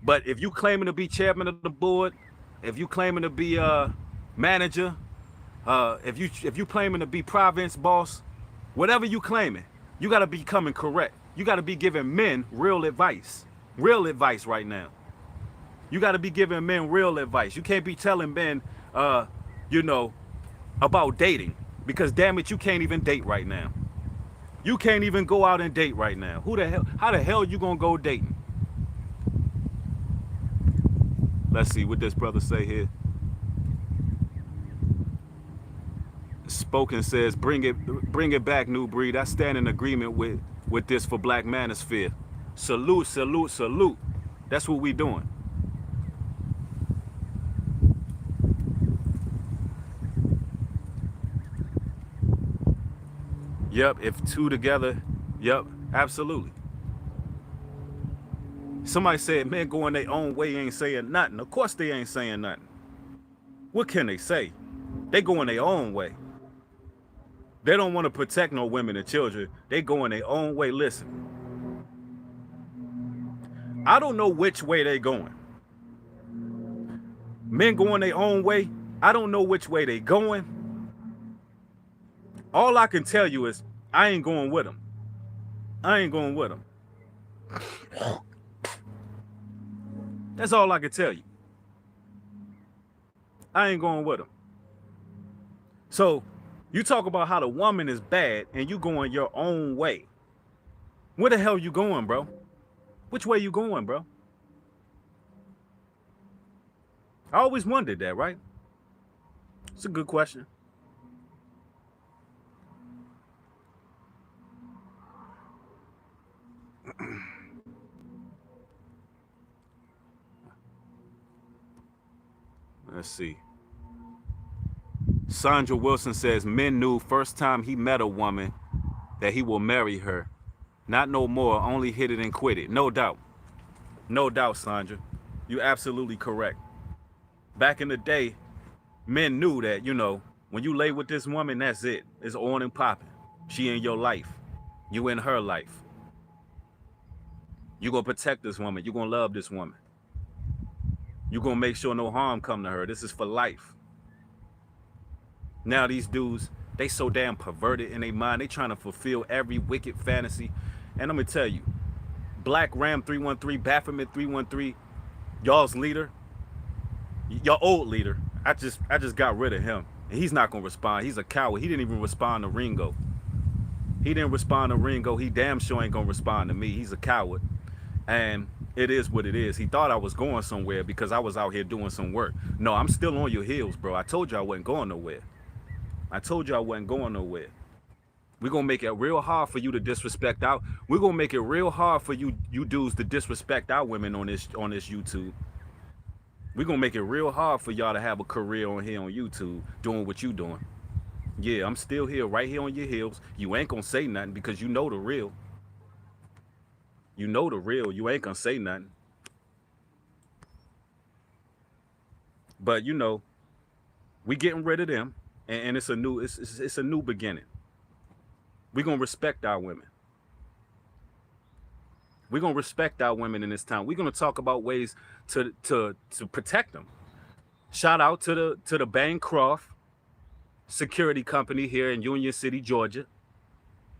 But if you claiming to be chairman of the board, if you claiming to be a manager, if you claiming to be province boss, whatever you claiming, you got to be coming correct. You got to be giving men real advice right now. You got to be giving men real advice. You can't be telling men, you know, about dating, because damn it, you can't even date right now. You can't even go out and date right now. How the hell you gonna go dating? Let's see what this brother say here. Spoken says, bring it back, Nubreed. I stand in agreement with this for Black Manosphere. Salute, salute, salute. That's what we doing. Yep, if two together, yep, absolutely. Somebody said men going their own way ain't saying nothing. Of course they ain't saying nothing. What can they say? They going their own way. They don't want to protect no women and children. They going their own way. Listen, I don't know which way they going. Men going their own way. I don't know which way they going. All I can tell you is I ain't going with them. I ain't going with them. That's all I can tell you. I ain't going with them. So you talk about how the woman is bad and you going your own way. Where the hell you going, bro? Which way you going, bro? I always wondered that, right? It's a good question. Let's see. Sandra Wilson says, men knew first time he met a woman that he will marry her. Not no more, only hit it and quit it. No doubt. No doubt, Sandra. You're absolutely correct. Back in the day, men knew that, you know, when you lay with this woman, that's it. It's on and popping. She in your life. You in her life. You gonna protect this woman. You gonna love this woman. You gonna make sure no harm come to her. This is for life. Now these dudes, they so damn perverted in their mind. They trying to fulfill every wicked fantasy. And I'm gonna tell you, Black Ram 313, Baphomet 313, y'all's leader, Your old leader, I just got rid of him. And he's not gonna respond. He's a coward. He didn't even respond to Ringo. He didn't respond to Ringo. He damn sure ain't gonna respond to me. He's a coward. And it is what it is. He thought I was going somewhere because I was out here doing some work. No, I'm still on your heels, bro. I told you I wasn't going nowhere. I told you I wasn't going nowhere. We're gonna make it real hard for you to disrespect our. We're gonna make it real hard for you dudes to disrespect our women on this YouTube. We're gonna make it real hard for y'all to have a career on here on YouTube doing what you doing. Yeah, I'm still here, right here on your heels. You ain't gonna say nothing because you know the real. You know the real. You ain't gonna say nothing. But you know, we getting rid of them, and it's a new beginning. We're gonna respect our women. We're gonna respect our women in this time. We're gonna talk about ways to protect them. Shout out to the Bancroft security company here in Union City, Georgia.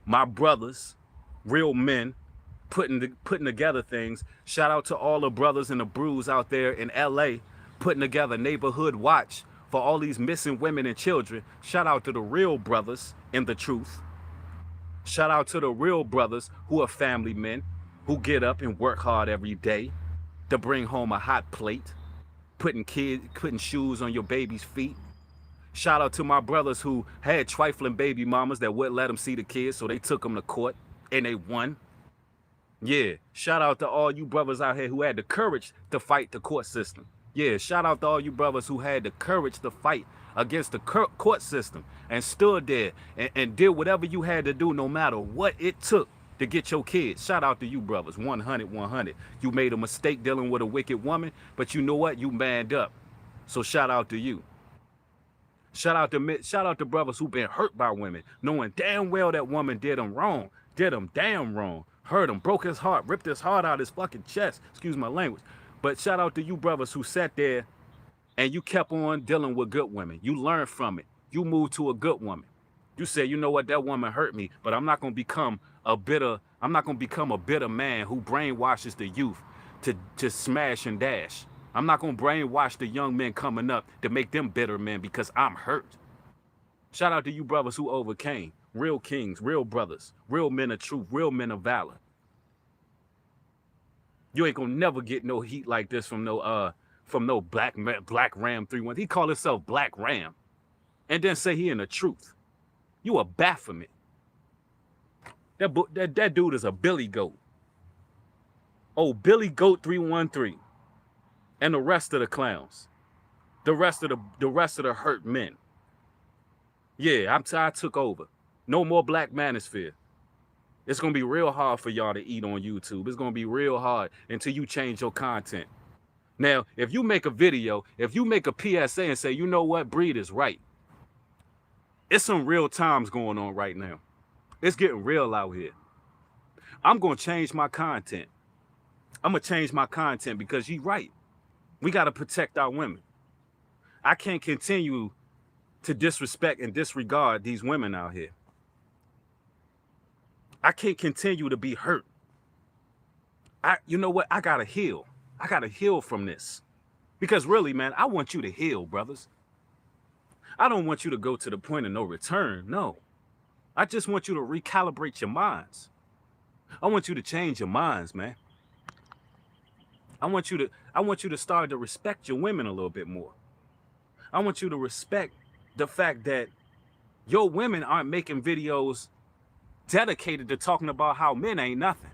My brothers, real men, putting together things. Shout out to all the brothers and the brews out there in LA, putting together neighborhood watch for all these missing women and children. Shout out to the real brothers in the truth. Shout out to the real brothers who are family men, who get up and work hard every day to bring home a hot plate, putting shoes on your baby's feet. Shout out to my brothers who had trifling baby mamas that wouldn't let them see the kids, so they took them to court and they won. Yeah, shout out to all you brothers out here who had the courage to fight the court system. Yeah, shout out to all you brothers who had the courage to fight against the court system and stood there and did whatever you had to do, no matter what it took to get your kids. Shout out to you brothers, 100. You made a mistake dealing with a wicked woman, but you know what? You manned up. So shout out to you. Shout out to brothers who've been hurt by women, knowing damn well that woman did them wrong, did them damn wrong, hurt him, broke his heart, ripped his heart out his fucking chest. Excuse my language. But shout out to you brothers who sat there and you kept on dealing with good women. You learned from it. You moved to a good woman. You said, you know what, that woman hurt me, but I'm not gonna become a bitter man who brainwashes the youth to smash and dash. I'm not gonna brainwash the young men coming up to make them bitter men because I'm hurt. Shout out to you brothers who overcame. Real kings, real brothers, real men of truth, real men of valor. You ain't gonna never get no heat like this from no Black Ram 31. He called himself Black Ram and then say he in the truth. You a Baphomet. That dude is a Billy Goat. Oh, Billy Goat 313. And the rest of the clowns. The rest of the hurt men. Yeah, I took over. No more Black Manosphere. It's gonna be real hard for y'all to eat on YouTube. It's gonna be real hard until you change your content. Now, if you make a video, if you make a PSA and say, you know what, Breed is right. It's some real times going on right now. It's getting real out here. I'm gonna change my content. I'm gonna change my content because you're right. We gotta protect our women. I can't continue to disrespect and disregard these women out here. I can't continue to be hurt. You know what? I gotta heal. I gotta heal from this. Because really, man, I want you to heal, brothers. I don't want you to go to the point of no return. No. I just want you to recalibrate your minds. I want you to change your minds, man. I want you to start to respect your women a little bit more. I want you to respect the fact that your women aren't making videos dedicated to talking about how men ain't nothing.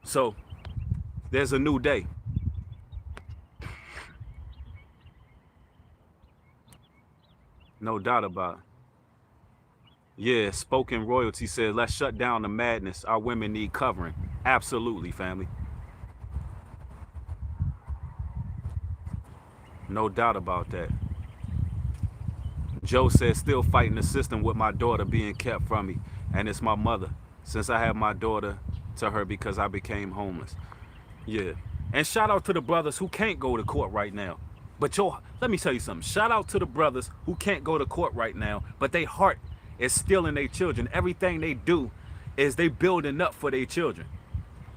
So there's a new day. No doubt about it. Yeah, Spoken Royalty says, let's shut down the madness. Our women need covering. Absolutely, family. No doubt about that. Joe says, still fighting the system with my daughter being kept from me. And it's my mother, since I have my daughter to her because I became homeless. Yeah. And shout out to the brothers who can't go to court right now. But let me tell you something. Shout out to the brothers who can't go to court right now, but their heart is still in their children. Everything they do is they building up for their children.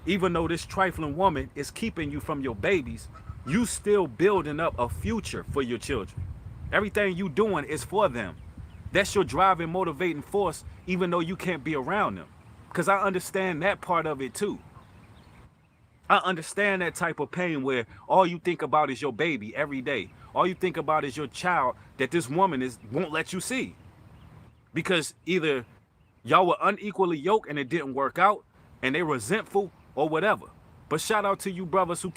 Even though this trifling woman is keeping you from your babies, you still building up a future for your children. Everything you doing is for them. That's your driving, motivating force, even though you can't be around them. Because I understand that part of it too. I understand that type of pain where all you think about is your baby every day. All you think about is your child that this woman won't let you see. Because either y'all were unequally yoked and it didn't work out and they resentful or whatever. But shout out to you brothers who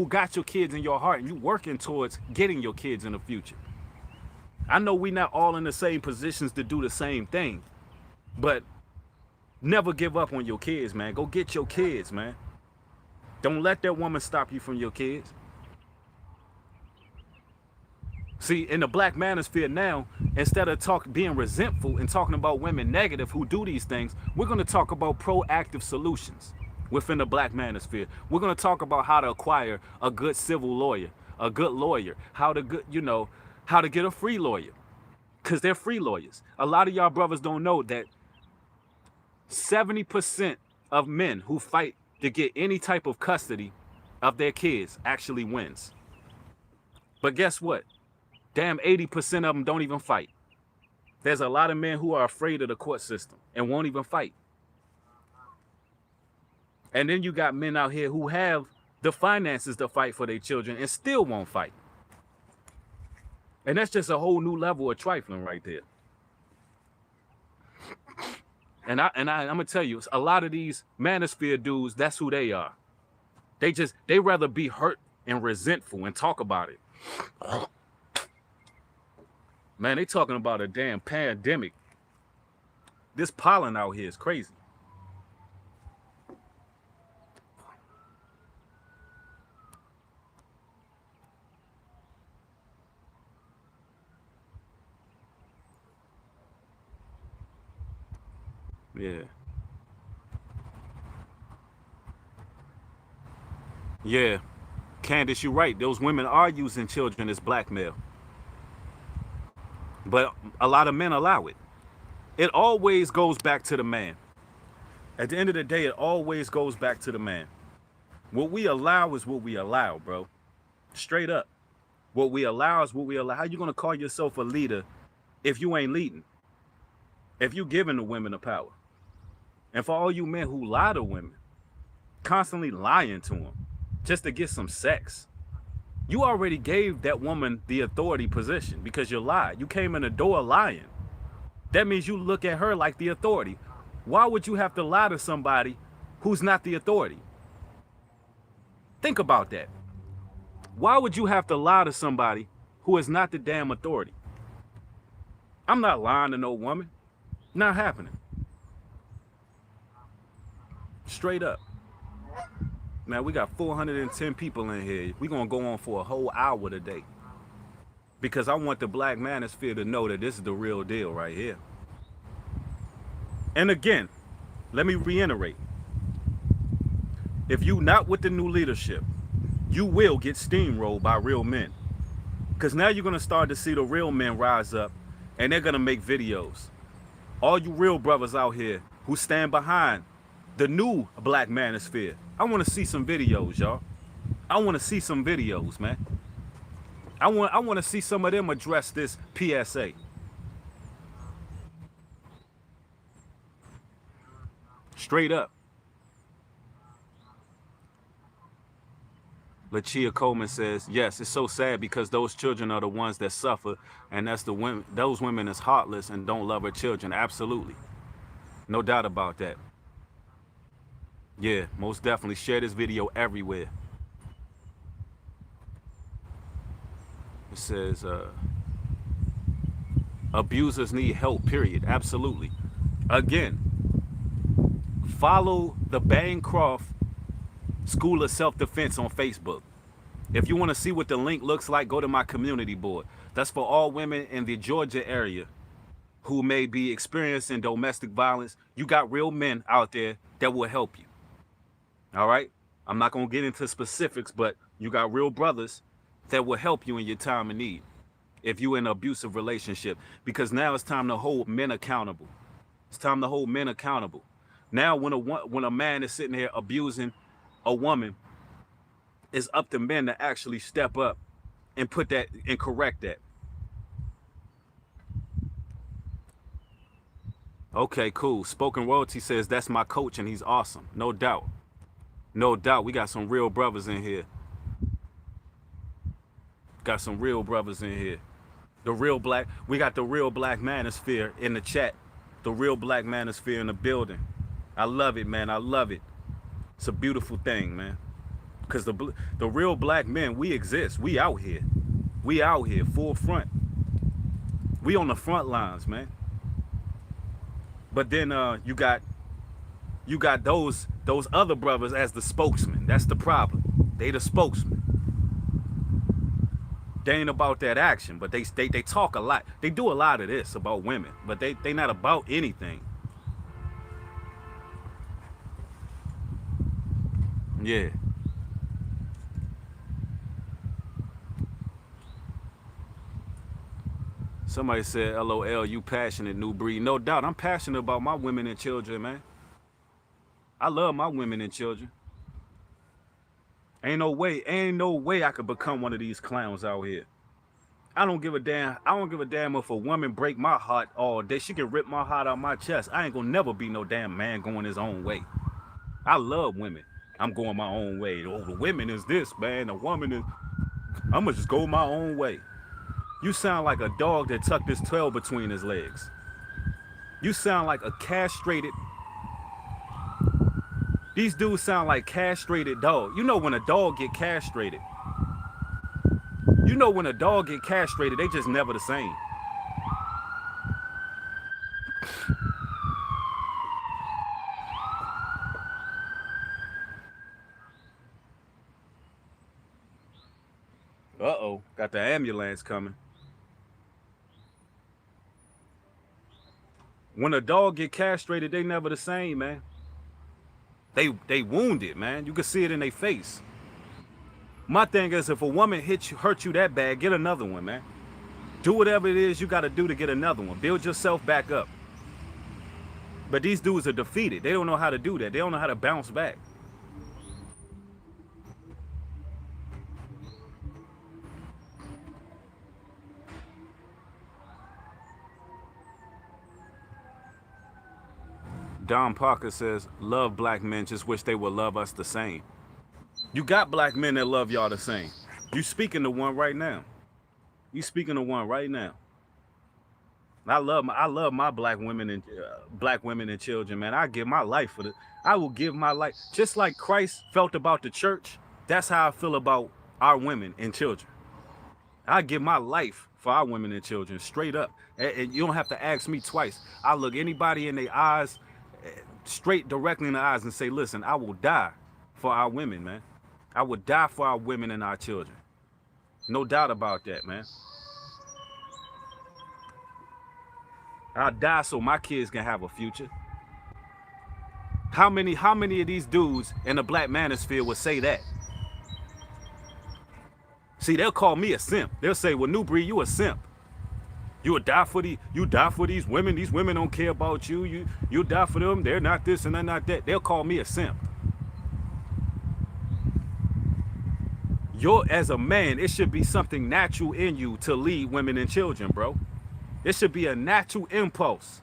got your kids in your heart and you working towards getting your kids in the future. I know we not all in the same positions to do the same thing, but never give up on your kids, man. Go get your kids, man. Don't let that woman stop you from your kids. See, in the black manosphere now, instead of being resentful and talking about women negative who do these things, we're going to talk about proactive solutions within the black manosphere. We're going to talk about how to acquire a good civil lawyer, a good lawyer, how to get a free lawyer, because they're free lawyers. A lot of y'all brothers don't know that 70% of men who fight to get any type of custody of their kids actually wins. But guess what? Damn, 80% of them don't even fight. There's a lot of men who are afraid of the court system and won't even fight. And then you got men out here who have the finances to fight for their children and still won't fight. And that's just a whole new level of trifling right there. And I'm gonna tell you, a lot of these manosphere dudes, that's who they are. They rather be hurt and resentful and talk about it. Man, they talking about a damn pandemic. This pollen out here is crazy. Yeah. Yeah. Candace, you're right. Those women are using children as blackmail. But a lot of men allow it. It always goes back to the man. At the end of the day, it always goes back to the man. What we allow is what we allow, bro. Straight up. What we allow is what we allow. How you gonna call yourself a leader if you ain't leading? If you giving the women the power? And for all you men who lie to women, constantly lying to them just to get some sex, you already gave that woman the authority position because you lied. You came in the door lying. That means you look at her like the authority. Why would you have to lie to somebody who's not the authority? Think about that. Why would you have to lie to somebody who is not the damn authority? I'm not lying to no woman. Not happening. Straight up. Man, we got 410 people in here. We're going to go on for a whole hour today. Because I want the black manosphere to know that this is the real deal right here. And again, let me reiterate. If you not with the new leadership, you will get steamrolled by real men. Because now you're going to start to see the real men rise up and they're going to make videos. All you real brothers out here who stand behind the new black manosphere, I want to see some videos, y'all. I want to see some videos, man. I want to see some of them address this PSA. Straight up. Lachia Coleman says, yes, it's so sad because those children are the ones that suffer, and that's the women. Those women is heartless and don't love her children. Absolutely. No doubt about that. Yeah, most definitely. Share this video everywhere. It says, abusers need help, period. Absolutely. Again, follow the Bancroft School of Self-Defense on Facebook. If you want to see what the link looks like, go to my community board. That's for all women in the Georgia area who may be experiencing domestic violence. You got real men out there that will help you. All right? I'm not going to get into specifics, but you got real brothers that will help you in your time of need if you're in an abusive relationship. Because now it's time to hold men accountable. It's time to hold men accountable. Now, when a man is sitting here abusing a woman, it's up to men to actually step up and put that and correct that. Okay, cool. Spoken Royalty says that's my coach and he's awesome. No doubt. No doubt. We got some real brothers in here. Got some real brothers in here. We got the real black manosphere in the chat. The real black manosphere in the building. I love it, man. I love it. It's a beautiful thing, man. Because the real black men, we exist. We out here. We out here, full front. We on the front lines, man. But then you got those other brothers as the spokesman. That's the problem. They the spokesman. They ain't about that action, but they talk a lot. They do a lot of this about women, but they not about anything. Yeah. Somebody said, LOL, you passionate, Nubreed. No doubt, I'm passionate about my women and children, man. I love my women and children. Ain't no way I could become one of these clowns out here. I don't give a damn. I don't give a damn if a woman break my heart all day. She can rip my heart out my chest. I ain't gonna never be no damn man going his own way. I love women. I'm going my own way. Oh, the women is this, man. The woman is... I'm gonna just go my own way. You sound like a dog that tucked his tail between his legs. You sound like a castrated... These dudes sound like castrated dogs. You know when a dog get castrated. You know when a dog get castrated, they just never the same. Uh-oh, got the ambulance coming. When a dog get castrated, they never the same, man. They wounded, man. You can see it in their face. My thing is, if a woman hurt you that bad, get another one, man. Do whatever it is you got to do to get another one. Build yourself back up. But these dudes are defeated. They don't know how to do that. They don't know how to bounce back. Don Parker says, love black men, just wish they would love us the same. You got black men that love y'all the same. You speaking to one right now. You speaking to one right now. I love my black women and children, man. I give my life for I will give my life. Just like Christ felt about the church, that's how I feel about our women and children. I give my life for our women and children, straight up. And you don't have to ask me twice. I look anybody in their eyes, straight directly in the eyes, and say, listen, I will die for our women, man. I would die for our women and our children. No doubt about that, man. I'll die so my kids can have a future. How many of these dudes in the black manosphere would say that? See, they'll call me a simp. They'll say, well, Nubreed, you a simp. You would die for these women. These women don't care about you. You die for them. They're not this and they're not that. They'll call me a simp. As a man, it should be something natural in you to lead women and children, bro. It should be a natural impulse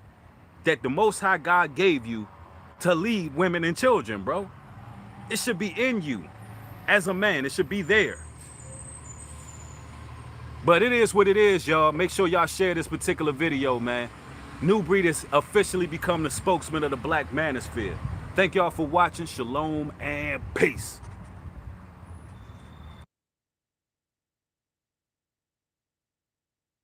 that the Most High God gave you to lead women and children, bro. It should be in you. As a man, it should be there. But it is what it is, y'all. Make sure y'all share this particular video, man. Nubreed has officially become the spokesman of the black manosphere. Thank y'all for watching. Shalom and peace.